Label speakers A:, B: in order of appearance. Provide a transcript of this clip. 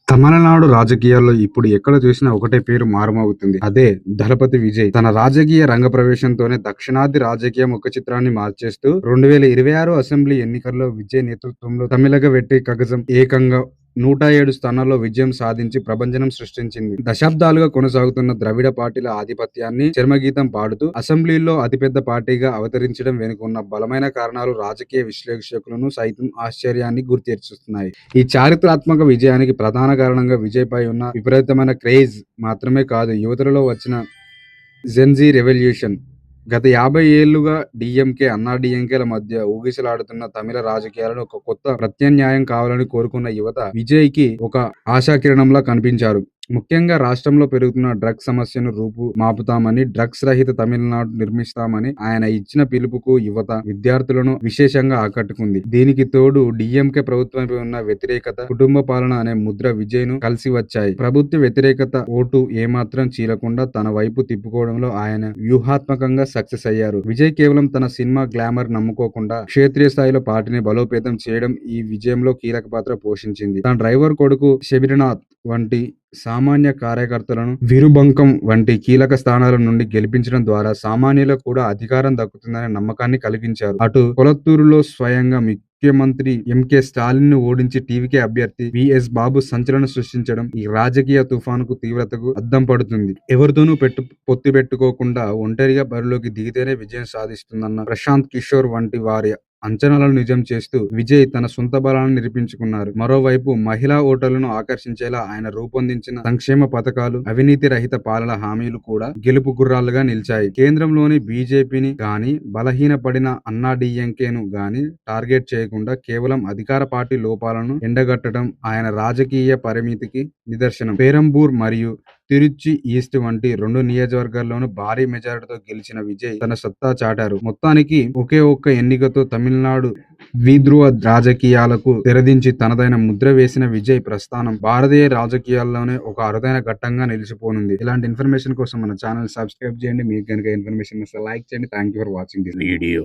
A: తమిళనాడు రాజకీయాల్లో ఇప్పుడు ఎక్కడ చూసినా ఒకటే పేరు మారుమోగుతుంది. అదే దళపతి విజయ్. తన రాజకీయ రంగ ప్రవేశంతోనే దక్షిణాది రాజకీయ ముఖ చిత్రాన్ని మార్చేస్తూ 2026 అసెంబ్లీ ఎన్నికల్లో విజయ్ నేతృత్వంలో తమిళగ వెట్రి కగజం ఏకంగా 107 స్థానాల్లో విజయం సాధించి ప్రభంజనం సృష్టించింది. దశాబ్దాలుగా కొనసాగుతున్న ద్రవిడ పార్టీల ఆధిపత్యాన్ని చర్మగీతం పాడుతూ అసెంబ్లీలో అతిపెద్ద పార్టీగా అవతరించడం వెనుక ఉన్న బలమైన కారణాలు రాజకీయ విశ్లేషకులను సైతం ఆశ్చర్యాన్ని గుర్తిస్తున్నాయి. ఈ చారిత్రాత్మక విజయానికి ప్రధాన కారణంగా విజయ్ పై ఉన్న విపరీతమైన క్రేజ్ మాత్రమే కాదు, యువతలో వచ్చిన జెన్జీ రెవల్యూషన్. గత 50 ఏళ్లుగా డీఎంకే, అన్నా డీఎంకేల మధ్య ఊగిసలాడుతున్న తమిళ రాజకీయాలను ఒక కొత్త ప్రత్యామ్నాయం కావాలని కోరుకున్న యువత విజయ్ కి ఒక ఆశాకిరణంలా కనిపించారు. ముఖ్యంగా రాష్ట్రంలో పెరుగుతున్న డ్రగ్స్ సమస్యను రూపు మాపుతామని, డ్రగ్స్ రహిత తమిళనాడు నిర్మిస్తామని ఆయన ఇచ్చిన పిలుపుకు యువత, విద్యార్థులను విశేషంగా ఆకట్టుకుంది. దీనికి తోడు డీఎంకే ప్రభుత్వంపై ఉన్న వ్యతిరేకత, కుటుంబ పాలన అనే ముద్ర విజయ్ ను కలిసి వచ్చాయి. ప్రభుత్వ వ్యతిరేకత ఓటు ఏమాత్రం చీలకుండా తన వైపు తిప్పుకోవడంలో ఆయన వ్యూహాత్మకంగా సక్సెస్ అయ్యారు. విజయ్ కేవలం తన సినిమా గ్లామర్ నమ్ముకోకుండా క్షేత్రీయ స్థాయిలో పార్టీని బలోపేతం చేయడం ఈ విజయంలో కీలక పాత్ర పోషించింది. తన డ్రైవర్ కొడుకు శబరినాథ్ వంటి సామాన్య కార్యకర్తలను వీరుబంకం వంటి కీలక స్థానాల నుండి గెలిపించడం ద్వారా సామాన్యులకు కూడా అధికారం దక్కుతుందనే నమ్మకాన్ని కలిగించారు. అటు కొలత్తూరులో స్వయంగా ముఖ్యమంత్రి ఎంకే స్టాలిన్ ను ఓడించి టీవీకే అభ్యర్థి విఎస్ బాబు సంచలనం సృష్టించడం ఈ రాజకీయ తుఫానుకు తీవ్రతకు అద్దం పడుతుంది. ఎవరితోనూ పొత్తు పెట్టుకోకుండా ఒంటరిగా బరిలోకి దిగితేనే విజయం సాధిస్తుందన్న ప్రశాంత్ కిషోర్ వంటి వారి అంచనాలను నిజం చేస్తూ విజయ్ తన సొంత బలాన్ని నిరూపించుకున్నారు. మరోవైపు మహిళా ఓటర్లను ఆకర్షించేలా ఆయన రూపొందించిన సంక్షేమ పథకాలు, అవినీతి రహిత పాలన హామీలు కూడా గెలుపు గుర్రాలుగా నిలిచాయి. కేంద్రంలోని బీజేపీని గాని, బలహీనపడిన అన్నా డీఎంకేను గాని టార్గెట్ చేయకుండా కేవలం అధికార పార్టీ లోపాలను ఎండగట్టడం ఆయన రాజకీయ పరిమితికి నిదర్శనం. పెరంబూర్ మరియు తిరుచి ఈస్ట్ వంటి 2 నియోజకవర్గాల్లోనూ భారీ మెజారిటీతో గెలిచిన విజయ్ తన సత్తా చాటారు. మొత్తానికి ఒకే ఒక్క ఎన్నికతో తమిళనాడు ద్విధ్రువ రాజకీయాలకు తెరదించి తనదైన ముద్ర వేసిన విజయ్ ప్రస్థానం భారతీయ రాజకీయాల్లోనే ఒక అరుదైన ఘట్టంగా నిలిచిపోనుంది. ఇలాంటి ఇన్ఫర్మేషన్ కోసం మన ఛానల్ సబ్స్క్రైబ్ చేయండి. మీకు కనుక ఇన్ఫర్మేషన్ లైక్ చేయండి. Thank you for watching this video.